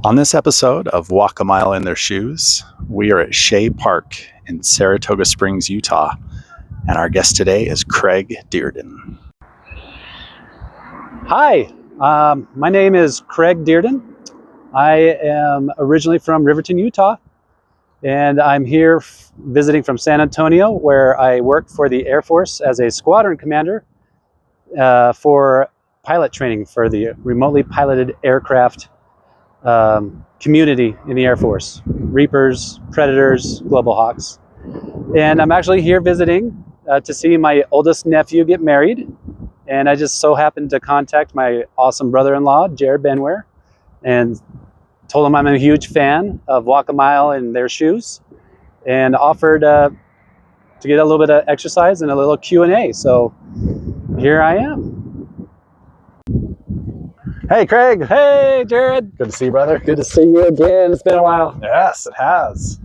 On this episode of Walk a Mile in Their Shoes, we are at Shay Park in Saratoga Springs, Utah, and our guest today is Craig Dearden. Hi, my name is Craig Dearden. I am originally from Riverton, Utah, and I'm here visiting from San Antonio, where I work for the Air Force as a squadron commander for pilot training for the remotely piloted aircraft community in the Air Force, Reapers, Predators, Global Hawks. And I'm actually here visiting to see my oldest nephew get married. And I just so happened to contact my awesome brother-in-law, Jared Benware, and told him I'm a huge fan of Walk a Mile in Their Shoes, and offered to get a little bit of exercise and a little Q&A. So here I am. Hey, Craig. Hey, Jared. Good to see you, brother. Good to see you again. It's been a while. Yes, it has.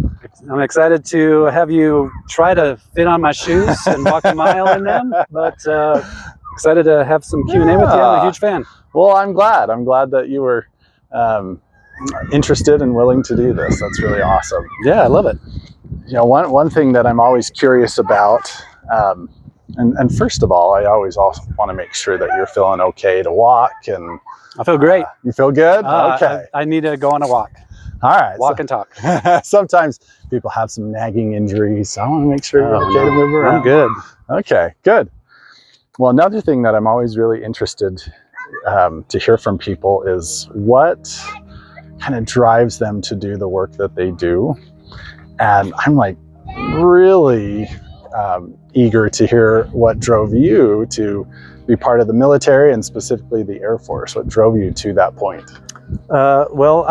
I'm excited to have you try to fit on my shoes and walk a mile in them, but excited to have some Q&A with you. I'm a huge fan. Well, I'm glad. I'm glad that you were interested and willing to do this. That's really awesome. Yeah, I love it. You know, one thing that I'm always curious about, and first of all, I always also want to make sure that you're feeling okay to walk. And I feel great. You feel good? Okay. I need to go on a walk. All right. Walk and talk. Sometimes people have some nagging injuries, so I want to make sure you're okay to move around. I'm good. Okay, good. Well, another thing that I'm always really interested to hear from people is what kind of drives them to do the work that they do. And I'm like really eager to hear what drove you to be part of the military, and specifically the Air Force. What drove you to that point? Well,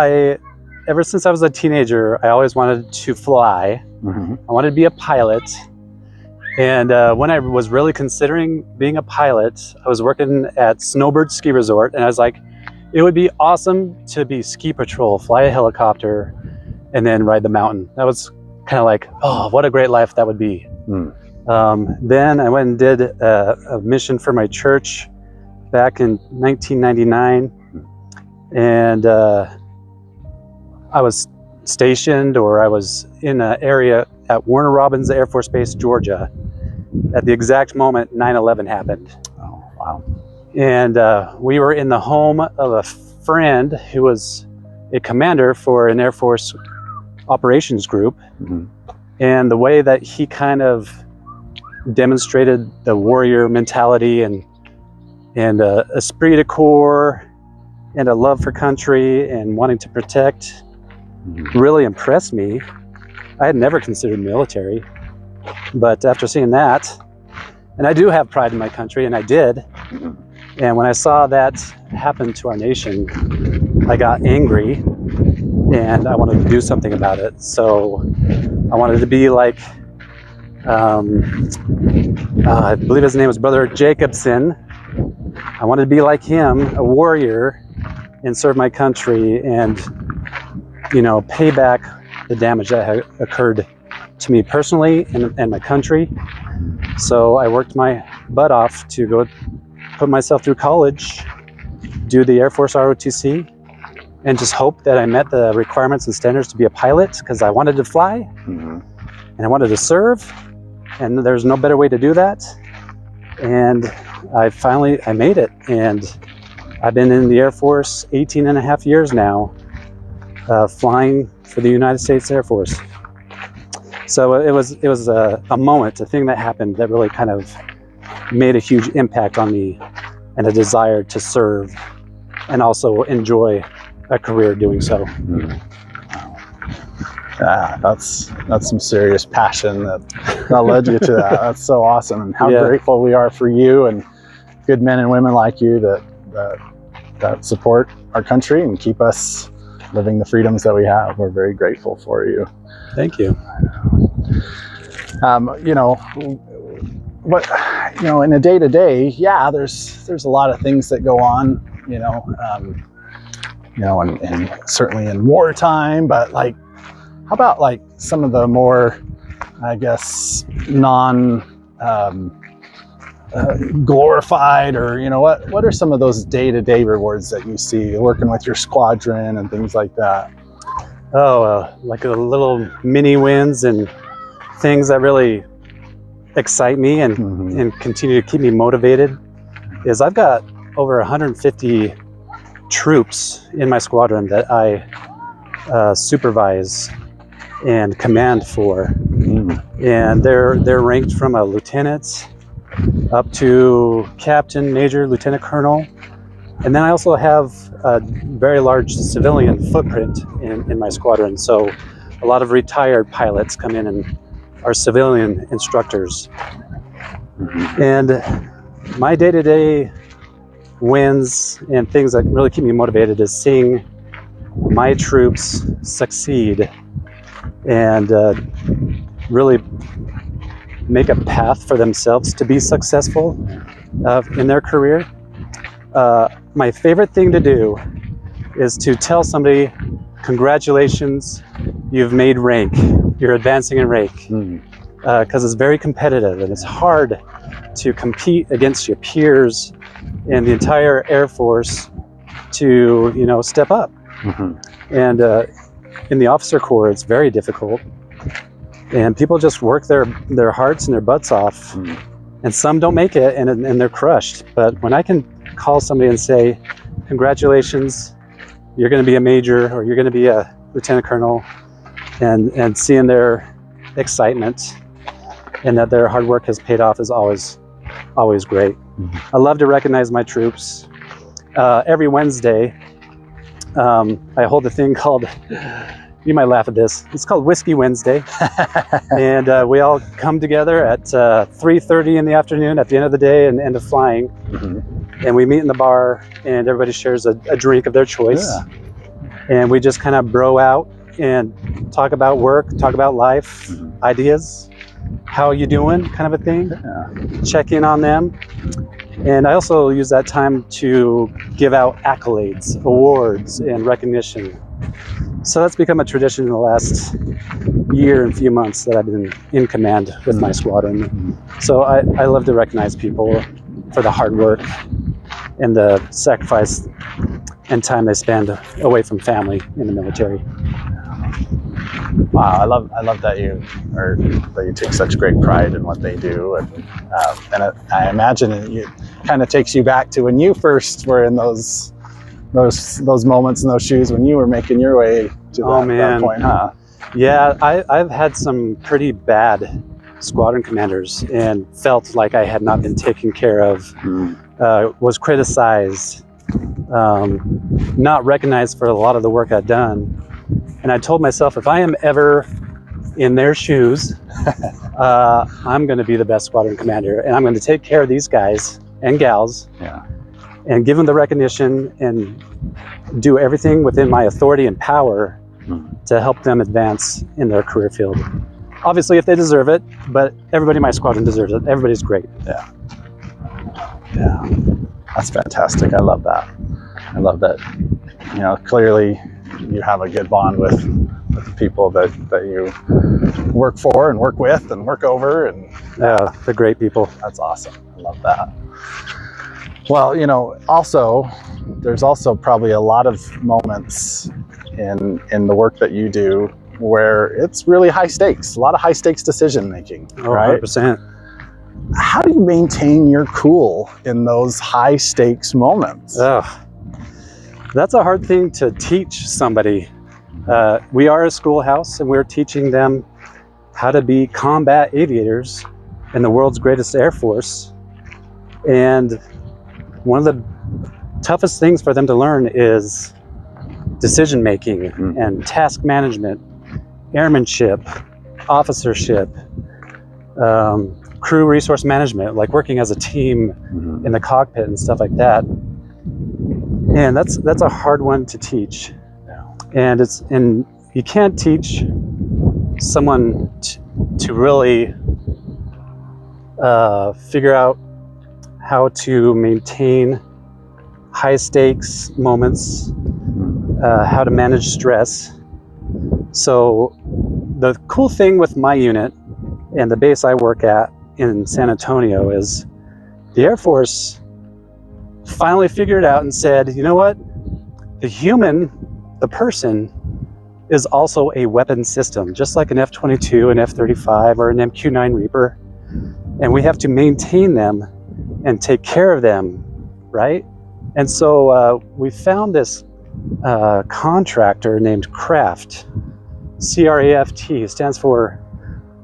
ever since I was a teenager, I always wanted to fly. Mm-hmm. I wanted to be a pilot. And when I was really considering being a pilot, I was working at Snowbird Ski Resort, and I was like, it would be awesome to be ski patrol, fly a helicopter, and then ride the mountain. That was kind of like, oh, what a great life that would be. Mm. Then I went and did a mission for my church back in 1999. And I was stationed, or I was in an area at Warner Robins Air Force Base, Georgia, at the exact moment 9/11 happened. Oh, wow. And we were in the home of a friend who was a commander for an Air Force operations group. Mm-hmm. And the way that he kind of demonstrated the warrior mentality and esprit de corps and a love for country and wanting to protect really impressed me. I had never considered military, but after seeing that, and I do have pride in my country, and I did, and when I saw that happen to our nation, I got angry, and I wanted to do something about it. So I wanted to be like, I believe his name was Brother Jacobson. I wanted to be like him, a warrior, and serve my country, and pay back the damage that had occurred to me personally and my country. So I worked my butt off to go put myself through college, do the Air Force ROTC, and just hope that I met the requirements and standards to be a pilot, because I wanted to fly. Mm-hmm. And I wanted to serve, and there's no better way to do that. And I made it, and I've been in the Air Force 18 and a half years now, flying for the United States Air Force. So it was a moment, a thing that happened that really kind of made a huge impact on me, and a desire to serve and also enjoy a career doing so. Mm-hmm. That's some serious passion that led you to that. That's so awesome, and how grateful we are for you and good men and women like you that support our country and keep us living the freedoms that we have. We're very grateful for you. Thank you. In a day-to-day, there's a lot of things that go on, and certainly in wartime, but like, how about like some of the more, I guess, non glorified, or what are some of those day-to-day rewards that you see working with your squadron and things like that? Like a little mini wins and things that really excite me and continue to keep me motivated is I've got over 150 troops in my squadron that I supervise and command for, and they're ranked from a lieutenant up to captain, major, lieutenant colonel. And then I also have a very large civilian footprint in my squadron. So a lot of retired pilots come in and are civilian instructors. And my day-to-day wins and things that really keep me motivated is seeing my troops succeed and really make a path for themselves to be successful in their career. My favorite thing to do is to tell somebody, congratulations, you've made rank, you're advancing in rank, because it's very competitive and it's hard to compete against your peers and the entire Air Force to step up. And in the officer corps, it's very difficult, and people just work their hearts and their butts off, and some don't make it and they're crushed. But when I can call somebody and say, congratulations, you're going to be a major or you're going to be a lieutenant colonel, and seeing their excitement and that their hard work has paid off is always great. I love to recognize my troops. Every Wednesday, I hold a thing called, you might laugh at this, it's called Whiskey Wednesday. And we all come together at 3:30 in the afternoon at the end of the day and end of flying. And we meet in the bar and everybody shares a drink of their choice. And we just kind of bro out and talk about work, talk about life, ideas, how you doing, kind of a thing. Check in on them. And I also use that time to give out accolades, awards, and recognition. So that's become a tradition in the last year and few months that I've been in command with my squadron. So I love to recognize people for the hard work and the sacrifice and time they spend away from family in the military. Wow, I love that you take such great pride in what they do, and I imagine it kind of takes you back to when you first were in those moments in those shoes when you were making your way to that point, huh? Yeah, I've had some pretty bad squadron commanders and felt like I had not been taken care of, was criticized, not recognized for a lot of the work I'd done. And I told myself, if I am ever in their shoes, I'm going to be the best squadron commander, and I'm going to take care of these guys and gals, and give them the recognition and do everything within my authority and power to help them advance in their career field. Obviously, if they deserve it, but everybody in my squadron deserves it. Everybody's great. Yeah, that's fantastic. I love that. Clearly you have a good bond with the people that you work for and work with and work over, and they're great people. That's awesome. I love that. Well, there's also probably a lot of moments in the work that you do where it's really high stakes, a lot of high stakes decision making, right? 100%. How do you maintain your cool in those high stakes moments? That's a hard thing to teach somebody. We are a schoolhouse, and we're teaching them how to be combat aviators in the world's greatest Air Force. And one of the toughest things for them to learn is decision making and task management, airmanship, officership, crew resource management, like working as a team in the cockpit and stuff like that. And that's a hard one to teach. And you can't teach someone to really figure out how to maintain high stakes moments, how to manage stress. So the cool thing with my unit and the base I work at in San Antonio is the Air Force finally figured it out and said, you know what? The human, the person, is also a weapon system, just like an F-22, an F-35, or an MQ-9 Reaper. And we have to maintain them and take care of them, right? And so we found this contractor named CRAFT, C-R-A-F-T, stands for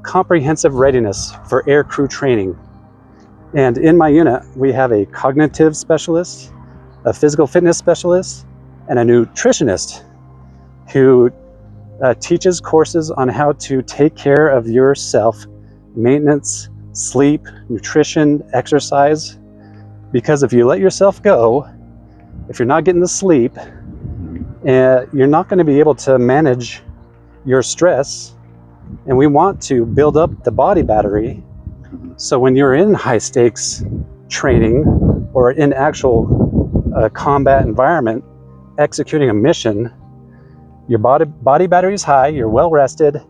Comprehensive Readiness for Air Crew Training. And in my unit, we have a cognitive specialist, a physical fitness specialist, and a nutritionist who teaches courses on how to take care of yourself, maintenance, sleep, nutrition, exercise. Because if you let yourself go, if you're not getting the sleep, you're not going to be able to manage your stress. And we want to build up the body battery. So when you're in high stakes training or in actual combat environment, executing a mission, your body battery is high, you're well rested,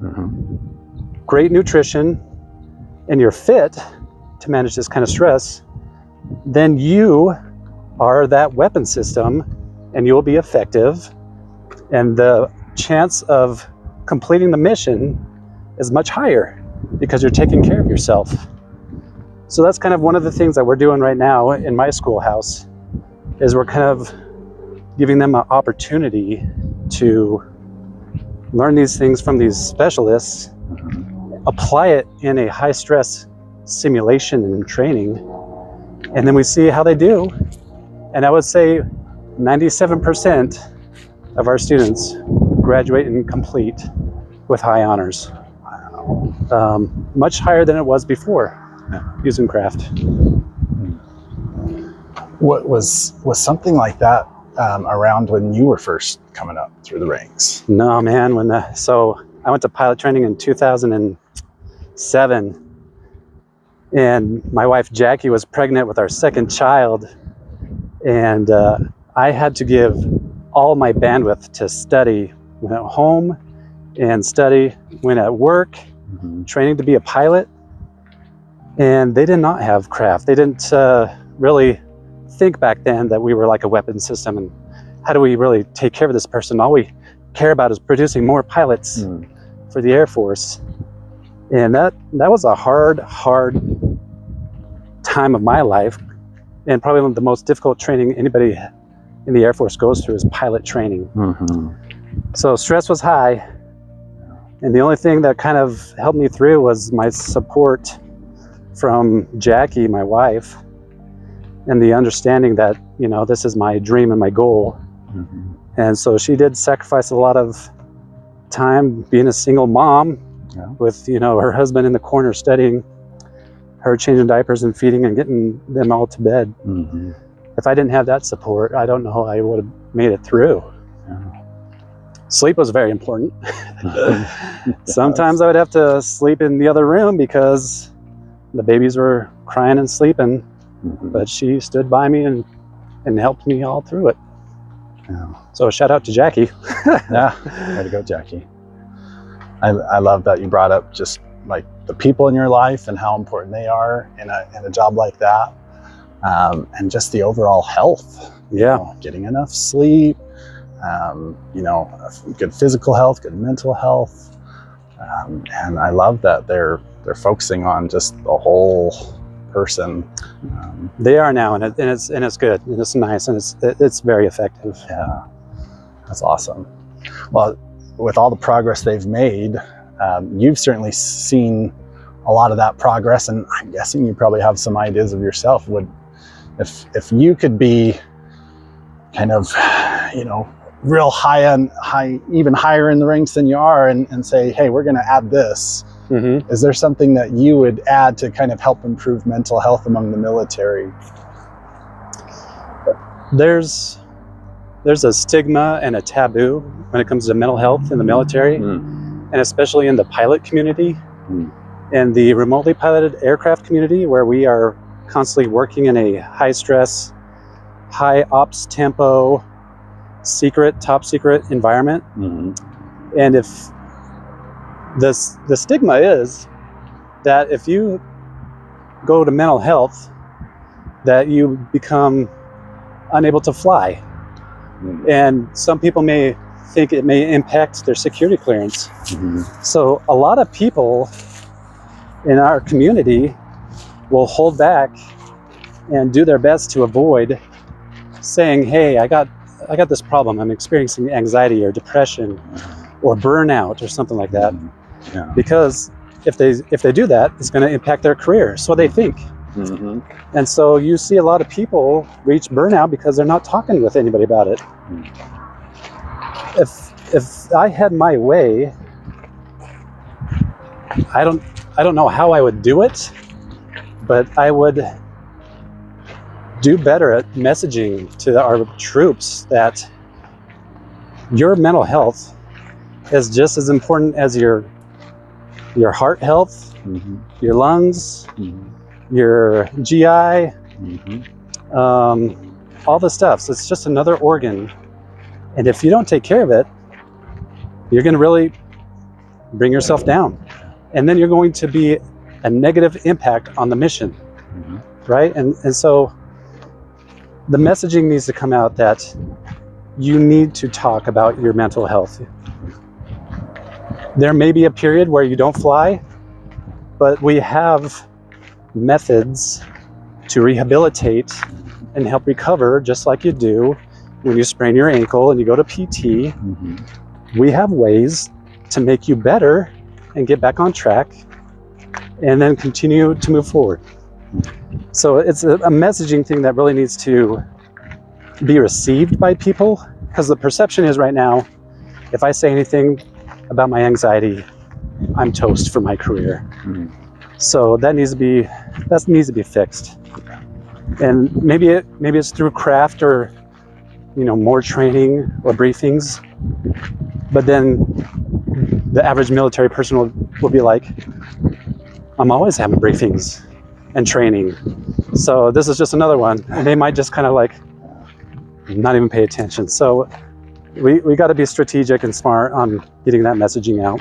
great nutrition, and you're fit to manage this kind of stress, then you are that weapon system and you'll be effective. And the chance of completing the mission is much higher because you're taking care of yourself. So that's kind of one of the things that we're doing right now in my schoolhouse, is we're kind of giving them an opportunity to learn these things from these specialists, apply it in a high stress simulation and training, and then we see how they do. And I would say 97% of our students graduate and complete with high honors. Much higher than it was before using CRAFT. What was something like that around when you were first coming up through the ranks? No, man. So I went to pilot training in 2007, and my wife Jackie was pregnant with our second child, and I had to give all my bandwidth to study. Went at home and study, went at work, training to be a pilot, and they did not have CRAFT. They didn't really think back then that we were like a weapon system, and how do we really take care of this person? All we care about is producing more pilots for the Air Force. And that was a hard time of my life, and probably one of the most difficult training anybody in the Air Force goes through is pilot training. So stress was high, and the only thing that kind of helped me through was my support from Jackie, my wife, and the understanding that, you know, this is my dream and my goal. And so she did sacrifice a lot of time being a single mom with, you know, her husband in the corner studying, her changing diapers and feeding and getting them all to bed. If I didn't have that support, I don't know how I would have made it through. Sleep was very important. Sometimes I would have to sleep in the other room because the babies were crying and sleeping, but she stood by me and helped me all through it. So shout out to Jackie. Way to go, Jackie. I love that you brought up just like the people in your life and how important they are in a job like that, and just the overall health. You know, getting enough sleep, you know, good physical health, good mental health, and I love that they're focusing on just the whole person. They are now, and it's good, and it's nice, and it's very effective. Yeah, that's awesome. Well, with all the progress they've made, you've certainly seen a lot of that progress, and I'm guessing you probably have some ideas of yourself. If you could be kind of, you know, real high, even higher in the ranks than you are, and say, hey, we're going to add this. Is there something that you would add to kind of help improve mental health among the military? There's a stigma and a taboo when it comes to mental health in the military, and especially in the pilot community and the remotely piloted aircraft community, where we are constantly working in a high stress, high ops tempo, top secret environment. And if the stigma is that if you go to mental health, that you become unable to fly. And some people may think it may impact their security clearance. So a lot of people in our community will hold back and do their best to avoid saying, hey, I got this problem. I'm experiencing anxiety or depression or burnout or something like that. Because if they do that, it's going to impact their career. So they think. And so you see a lot of people reach burnout because they're not talking with anybody about it. If I had my way, I don't know how I would do it, but I would do better at messaging to our troops that your mental health is just as important as your heart health, your lungs, your GI, all the stuff. So it's just another organ. And if you don't take care of it, you're going to really bring yourself down. And then you're going to be a negative impact on the mission, right? And so the messaging needs to come out that you need to talk about your mental health. There may be a period where you don't fly, but we have methods to rehabilitate and help recover, just like you do when you sprain your ankle and you go to PT. We have ways to make you better and get back on track and then continue to move forward. So it's a messaging thing that really needs to be received by people, because the perception is right now, if I say anything about my anxiety, I'm toast for my career. So that needs to be fixed. And maybe it's through craft or more training or briefings. But then the average military person will be like, I'm always having briefings and training. So this is just another one. And they might just kind of like not even pay attention. So we got to be strategic and smart on getting that messaging out.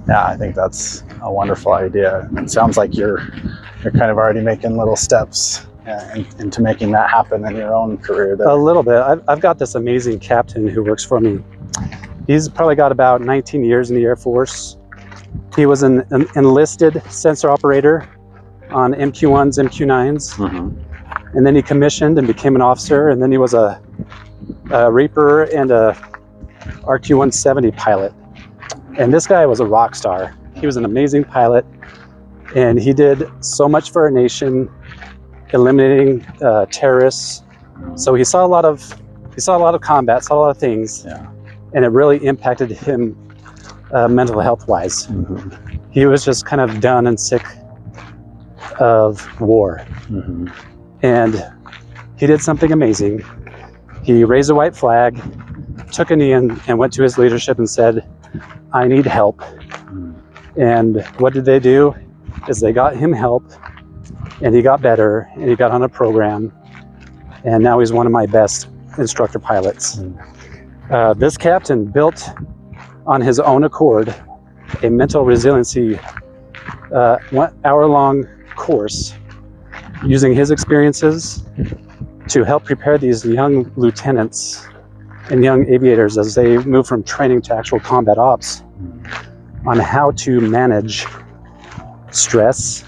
Yeah, I think that's a wonderful idea. It sounds like you're kind of already making little steps into making that happen in your own career. A little bit. I've got this amazing captain who works for me. He's probably got about 19 years in the Air Force. He was an enlisted sensor operator on MQ-1s, MQ-9s. And then he commissioned and became an officer. And then he was a Reaper and a RQ-170 pilot. And this guy was a rock star. He was an amazing pilot, and he did so much for our nation, eliminating terrorists. So he saw a lot of combat, saw a lot of things, and it really impacted him mental health wise. He was just kind of done and sick of war, and he did something amazing. He raised a white flag, took a knee, and went to his leadership and said, I need help. And what did they do? Is they got him help, and he got better, and he got on a program, and now he's one of my best instructor pilots. This captain built on his own accord a mental resiliency 1 hour-long course using his experiences to help prepare these young lieutenants and young aviators as they move from training to actual combat ops on how to manage stress,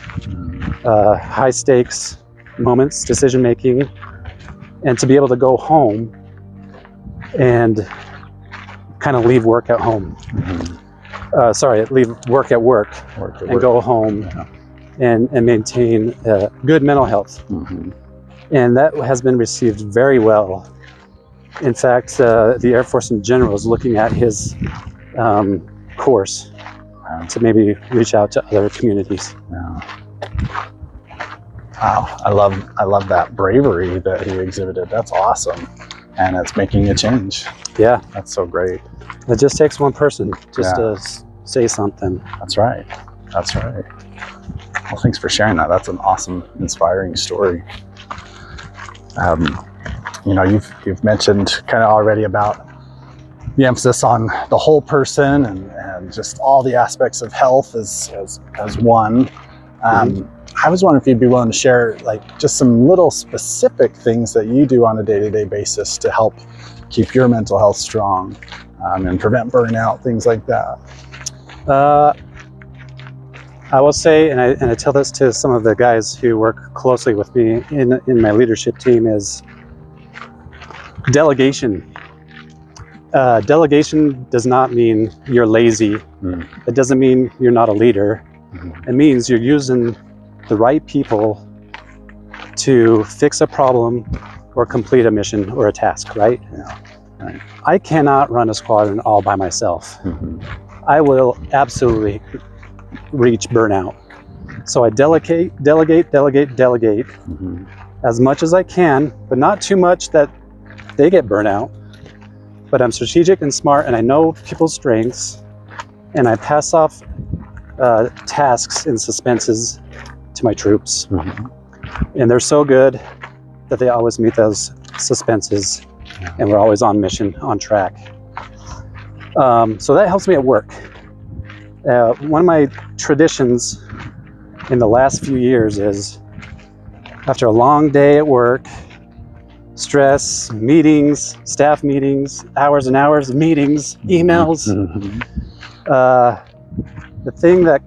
high stakes moments, decision making, and to be able to go home and kind of leave work at home. Leave work at work and go home and maintain good mental health. And that has been received very well. In fact, the Air Force in general is looking at his course to maybe reach out to other communities. Wow, I love that bravery that he exhibited. That's awesome, and it's making a change. Yeah, that's so great. It just takes one person just to say something. That's right. Well, thanks for sharing that. That's an awesome, inspiring story. You've mentioned kind of already about the emphasis on the whole person and just all the aspects of health as one. I was wondering if you'd be willing to share like just some little specific things that you do on a day-to-day basis to help keep your mental health strong and prevent burnout, things like that. I will say, and I tell this to some of the guys who work closely with me in my leadership team, is delegation. Delegation does not mean you're lazy. It doesn't mean you're not a leader. It means you're using the right people to fix a problem or complete a mission or a task, right? Yeah. Right. I cannot run a squadron all by myself. I will absolutely reach burnout. So I delegate as much as I can, but not too much that they get burnout. But I'm strategic and smart, and I know people's strengths, and I pass off tasks and suspenses to my troops. And they're so good that they always meet those suspenses, and we're always on mission, on track. So that helps me at work. One of my traditions in the last few years is, after a long day at work, stress, meetings, staff meetings, hours and hours of meetings, emails, the thing that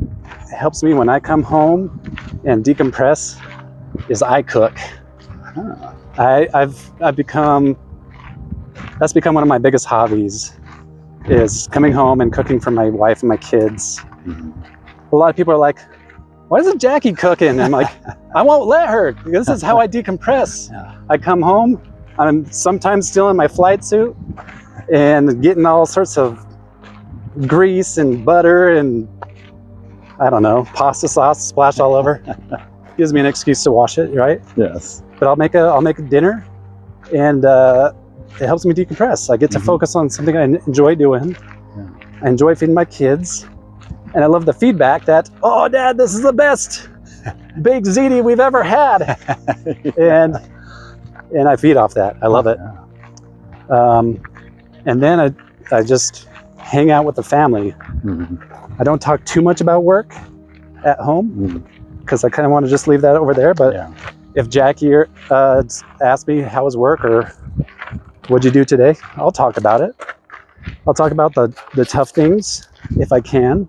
helps me when I come home and decompress is I cook. I've become, that's become one of my biggest hobbies, is coming home and cooking for my wife and my kids. A lot of people are like, why isn't Jackie cooking? I'm like, I won't let her. This is how I decompress. I come home, I'm sometimes still in my flight suit and getting all sorts of grease and butter and, I don't know, pasta sauce splashed all over. Gives me an excuse to wash it, right? Yes. But I'll make a dinner, and it helps me decompress. I get to focus on something I enjoy doing. I enjoy feeding my kids, and I love the feedback that, oh, Dad, this is the best baked ziti we've ever had. And I feed off that. I love it. And then I just hang out with the family. I don't talk too much about work at home because I kind of want to just leave that over there. But if Jackie asks me how was work or what'd you do today, I'll talk about it. I'll talk about the tough things if I can.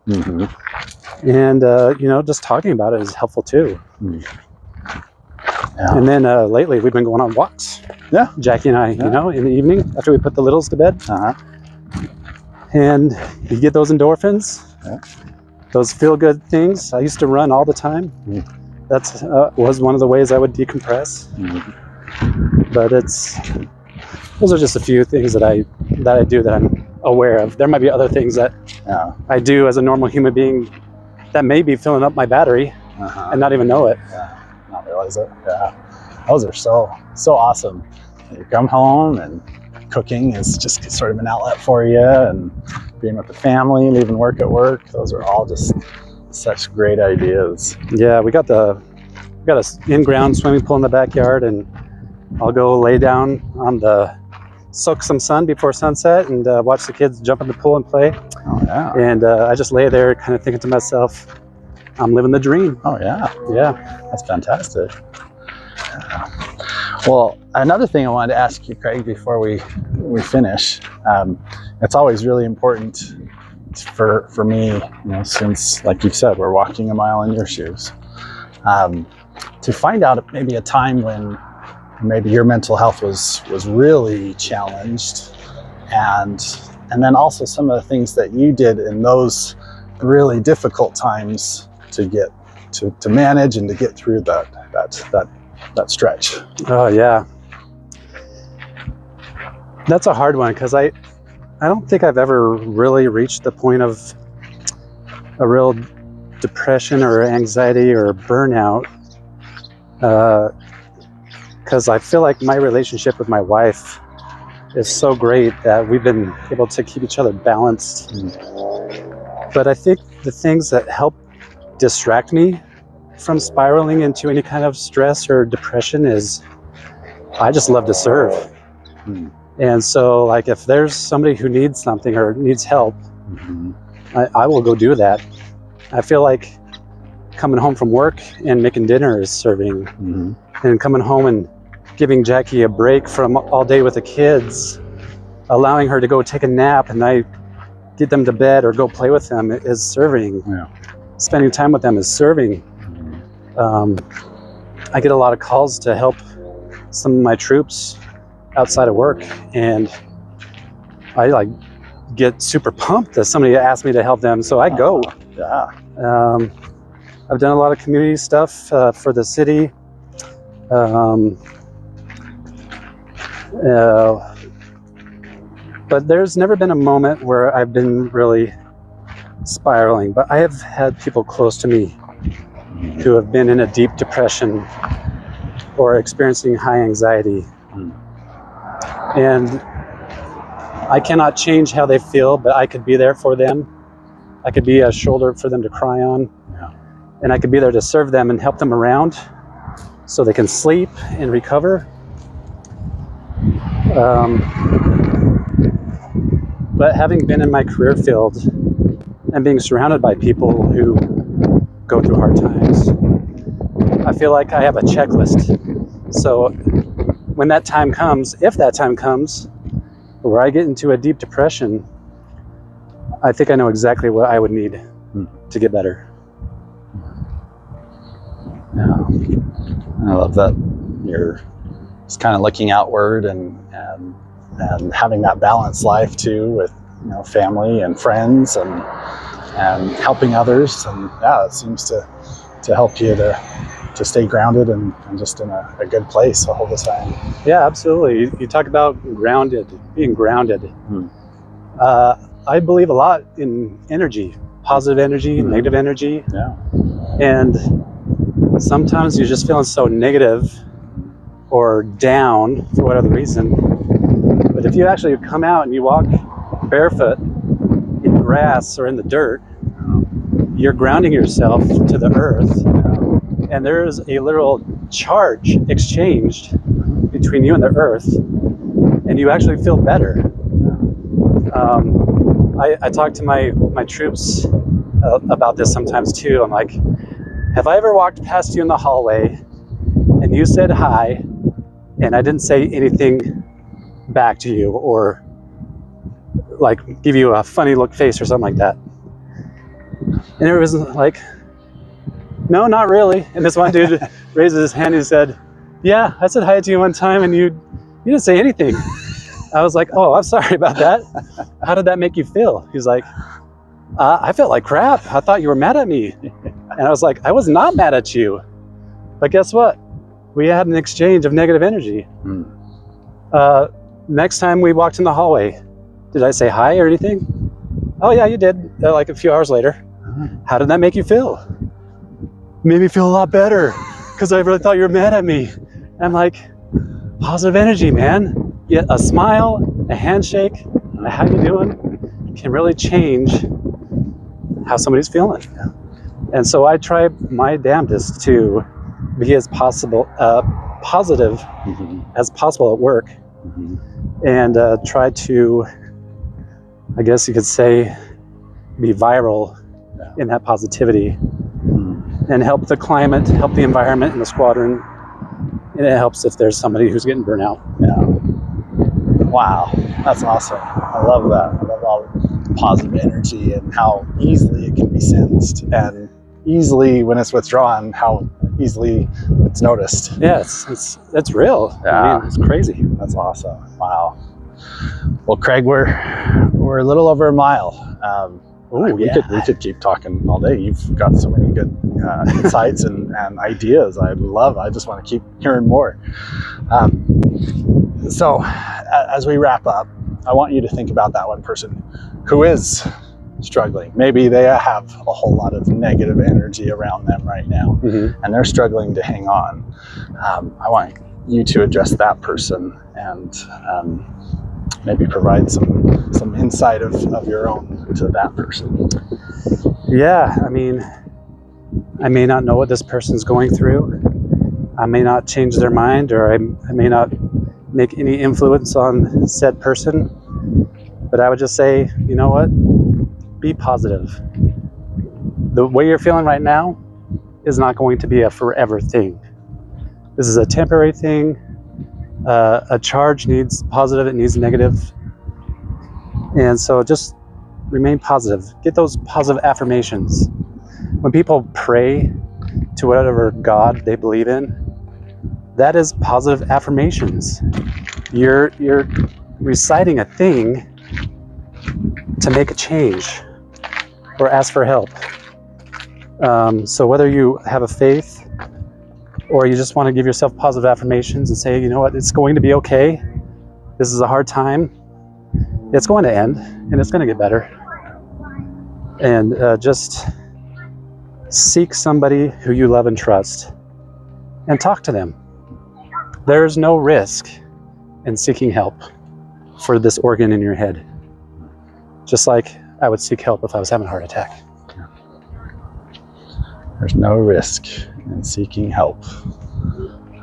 And, just talking about it is helpful too. And then lately we've been going on walks. Jackie and I, in the evening after we put the littles to bed. And you get those endorphins, those feel-good things. I used to run all the time. That's was one of the ways I would decompress. But those are just a few things that I do that I'm aware of. There might be other things that I do as a normal human being that may be filling up my battery and not even know it. Not realize it. Those are so awesome. You come home and cooking is just sort of an outlet for you, and being with the family, leaving work at work. Those are all just such great ideas. Yeah, we got a in-ground swimming pool in the backyard, and I'll go lay down on soak some sun before sunset and watch the kids jump in the pool and play. And I just lay there kind of thinking to myself, I'm living the dream. That's fantastic. Well, another thing I wanted to ask you, Craig, before we finish, it's always really important for me, since, like you've said, we're walking a mile in your shoes, to find out maybe a time when maybe your mental health was really challenged, and then also some of the things that you did in those really difficult times to get to manage and to get through that stretch. Oh yeah, that's a hard one, because I don't think I've ever really reached the point of a real depression or anxiety or burnout, because I feel like my relationship with my wife is so great that we've been able to keep each other balanced. But I think the things that help distract me from spiraling into any kind of stress or depression is I just love to serve. And so, like, if there's somebody who needs something or needs help, I will go do that. I feel like coming home from work and making dinner is serving. Mm-hmm. And coming home and giving Jackie a break from all day with the kids, allowing her to go take a nap and I get them to bed or go play with them is serving. Yeah. Spending time with them is serving. I get a lot of calls to help some of my troops outside of work, and I like get super pumped that somebody asked me to help them, so I go. Yeah. I've done a lot of community stuff for the city. But there's never been a moment where I've been really spiraling, but I have had people close to me who have been in a deep depression or experiencing high anxiety. And I cannot change how they feel, but I could be there for them. I could be a shoulder for them to cry on. Yeah. And I could be there to serve them and help them around so they can sleep and recover. But having been in my career field and being surrounded by people who go through hard times, I feel like I have a checklist. So when that time comes, if that time comes, where I get into a deep depression, I think I know exactly what I would need to get better. Yeah. I love that you're just kind of looking outward and having that balanced life too, with family and friends and helping others, and yeah, it seems to help you to stay grounded and just in a good place all the time. Yeah, absolutely. You talk about being grounded. I believe a lot in energy, positive energy, negative energy. Yeah. And sometimes you're just feeling so negative or down for whatever reason. But if you actually come out and you walk barefoot in grass or in the dirt, you're grounding yourself to the earth. And there's a literal charge exchanged between you and the earth, and you actually feel better. I talk to my troops about this sometimes too. I'm like, have I ever walked past you in the hallway and you said hi and I didn't say anything back to you, or like give you a funny look face or something like that? And it was like, no, not really. And this one dude raises his hand and said, yeah, I said hi to you one time and you didn't say anything. I was like, oh, I'm sorry about that. How did that make you feel? He's like, I felt like crap. I thought you were mad at me. And I was like, I was not mad at you. But guess what? We had an exchange of negative energy. Next time we walked in the hallway, did I say hi or anything? Oh yeah, you did. Like a few hours later. How did that make you feel? Made me feel a lot better because I really thought you were mad at me. And I'm like, positive energy, man. Yeah, a smile, a handshake, a how you doing can really change how somebody's feeling. And so I try my damnedest to be as positive as possible at work, and try to, I guess you could say, be viral in that positivity and help the climate, help the environment in the squadron. And it helps if there's somebody who's getting burnt out. Yeah. Wow, that's awesome. I love that. I love all the positive energy and how easily it can be sensed, and easily when it's withdrawn, how easily it's noticed. Yeah, it's real. Yeah. I mean, it's crazy. That's awesome. Wow. Well, Craig, we're a little over a mile. We could keep talking all day. You've got so many good insights and ideas. I just want to keep hearing more. So as we wrap up, I want you to think about that one person who is struggling. Maybe they have a whole lot of negative energy around them right now, and they're struggling to hang on. I want you to address that person and maybe provide some insight of your own to that person. Yeah, I mean, I may not know what this person's going through. I may not change their mind, or I may not make any influence on said person. But I would just say, you know what? Be positive. The way you're feeling right now, is not going to be a forever thing. This is a temporary thing. A charge needs positive, it needs negative. And so just remain positive. Get those positive affirmations. When people pray to whatever God they believe in, that is positive affirmations. You're reciting a thing to make a change or ask for help. So whether you have a faith or you just want to give yourself positive affirmations and say, you know what, it's going to be okay. This is a hard time. It's going to end and it's going to get better. And just seek somebody who you love and trust and talk to them. There's no risk in seeking help for this organ in your head. Just like I would seek help if I was having a heart attack. There's no risk in seeking help.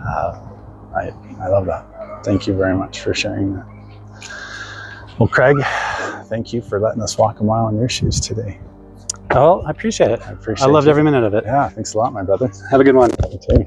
I love that. Thank you very much for sharing that. Well, Craig, thank you for letting us walk a mile in your shoes today. Oh, I appreciate it. I appreciate I loved you. every minute of it. Yeah, thanks a lot, my brother. Have a good one. You too.